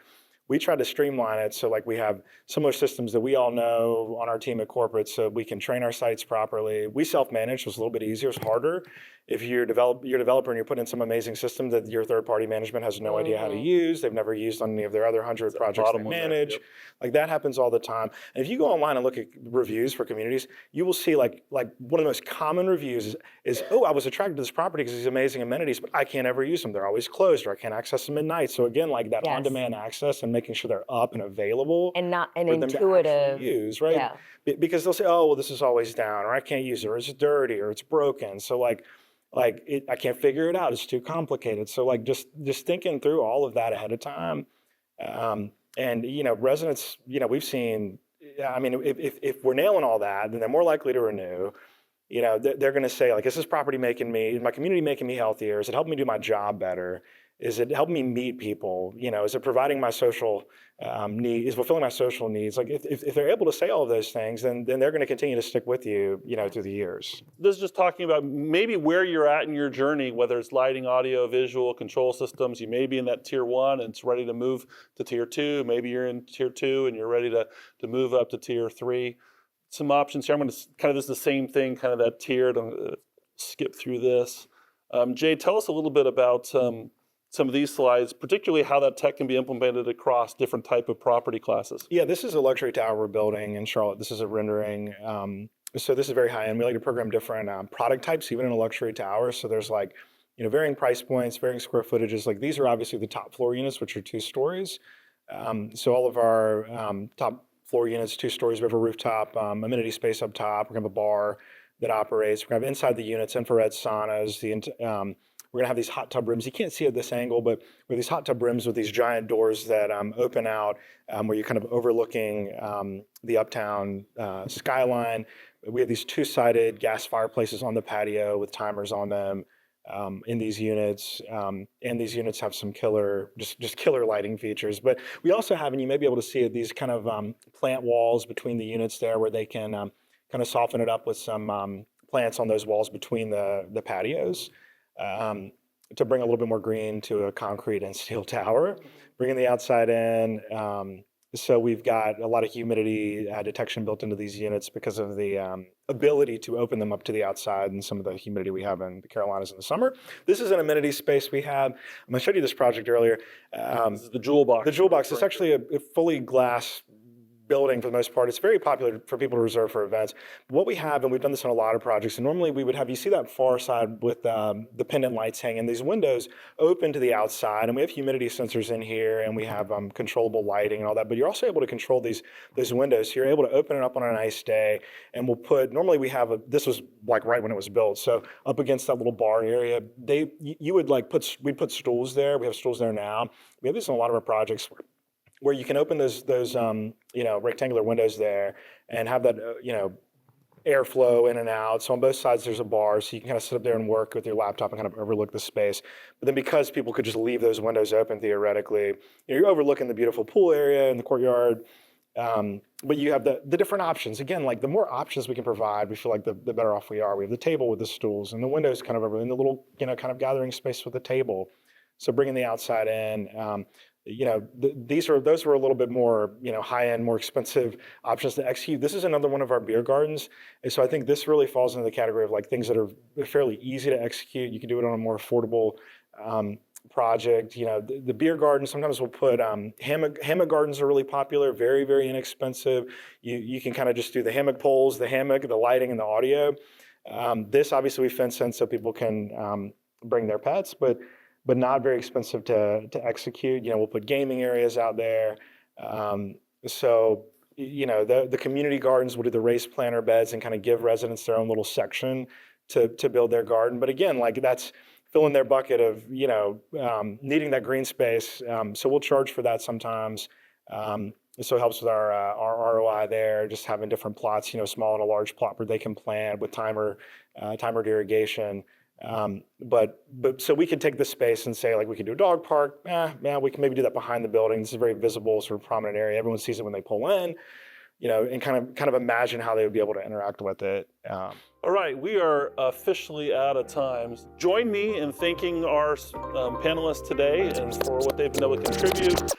we try to streamline it so like we have similar systems that we all know on our team at corporate, so we can train our sites properly. We self-manage, so it's a little bit easier. It's harder if you're a developer and you're putting in some amazing system that your third-party management has no idea how to use. They've never used on any of their other 100 projects they manage. Yep. Like that happens all the time. And if you go online and look at reviews for communities, you will see like one of the most common reviews is oh, I was attracted to this property because these amazing amenities, but I can't ever use them. They're always closed, or I can't access them at night. So again, like that on-demand access and making sure they're up and available and not an for them intuitive to use, right? Yeah. Because they'll say, oh, well, this is always down, or I can't use it, or it's dirty, or it's broken. So I can't figure it out. It's too complicated. So like just thinking through all of that ahead of time, and residents, we've seen. I mean, if we're nailing all that, then they're more likely to renew. They're going to say like, is this property is my community making me healthier? Is it helping me do my job better? Is it helping me meet people? Is it providing my social need? Is fulfilling my social needs? Like if they're able to say all of those things, then they're going to continue to stick with you, through the years. This is just talking about maybe where you're at in your journey, whether it's lighting, audio, visual, control systems. You may be in that tier 1 and it's ready to move to tier 2. Maybe you're in tier 2 and you're ready to move up to tier 3. some options here. I'm going to kind of, this is the same thing, kind of that tiered. I'm going to skip through this. Jay, tell us a little bit about some of these slides, particularly how that tech can be implemented across different type of property classes. Yeah, this is a luxury tower we're building in Charlotte. This is a rendering. So this is very high end. We like to program different product types, even in a luxury tower. So there's like, varying price points, varying square footages. Like these are obviously the top floor units, which are 2 stories. So all of our top floor units, 2 stories, we have a rooftop, amenity space up top. We're gonna have a bar that operates. We're gonna have inside the units, infrared saunas. We're gonna have these hot tub rooms. You can't see at this angle, but with these hot tub rooms with these giant doors that open out, where you're kind of overlooking the uptown skyline. We have these 2-sided gas fireplaces on the patio with timers on them. In these units, and these units have some killer, just killer lighting features. But we also have, and you may be able to see it, these kind of plant walls between the units there, where they can kind of soften it up with some plants on those walls between the patios to bring a little bit more green to a concrete and steel tower. Bringing the outside in. So we've got a lot of humidity detection built into these units because of the ability to open them up to the outside and some of the humidity we have in the Carolinas in the summer. This is an amenity space we have. I showed you this project earlier. This is the Jewel Box. The Jewel Box is actually a fully glass building for the most part. It's very popular for people to reserve for events. What we have, and we've done this on a lot of projects, and normally we would have, you see that far side with the pendant lights hanging, these windows open to the outside, and we have humidity sensors in here, and we have controllable lighting and all that, but you're also able to control these windows. So you're able to open it up on a nice day, and we'll put, normally we have this was like right when it was built, so up against that little bar area, you would like we'd put stools there. We have stools there now. We have this in a lot of our projects where you can open those rectangular windows there and have that airflow in and out. So on both sides there's a bar, so you can kind of sit up there and work with your laptop and kind of overlook the space. But then because people could just leave those windows open theoretically, you're overlooking the beautiful pool area in the courtyard. But you have the different options. Again, like the more options we can provide, we feel like the better off we are. We have the table with the stools and the windows kind of over in the little kind of gathering space with the table. So bringing the outside in. Those were a little bit more, high-end, more expensive options to execute. This is another one of our beer gardens. And so I think this really falls into the category of like things that are fairly easy to execute. You can do it on a more affordable project. The beer garden, sometimes we'll put hammock gardens are really popular, very, very inexpensive. You can kind of just do the hammock poles, the hammock, the lighting, and the audio. This obviously we fence in so people can bring their pets, but not very expensive to execute. We'll put gaming areas out there. So the community gardens will do the raised planter beds and kind of give residents their own little section to build their garden. But again, like that's filling their bucket of, needing that green space. So we'll charge for that sometimes. So it helps with our ROI there, just having different plots, small and a large plot where they can plant with timered irrigation. But so we could take this space and say, like, we could do a dog park. We can maybe do that behind the building. This is a very visible, sort of prominent area. Everyone sees it when they pull in, and kind of imagine how they would be able to interact with it. All right, we are officially out of time. Join me in thanking our panelists today and for what they've been able to contribute.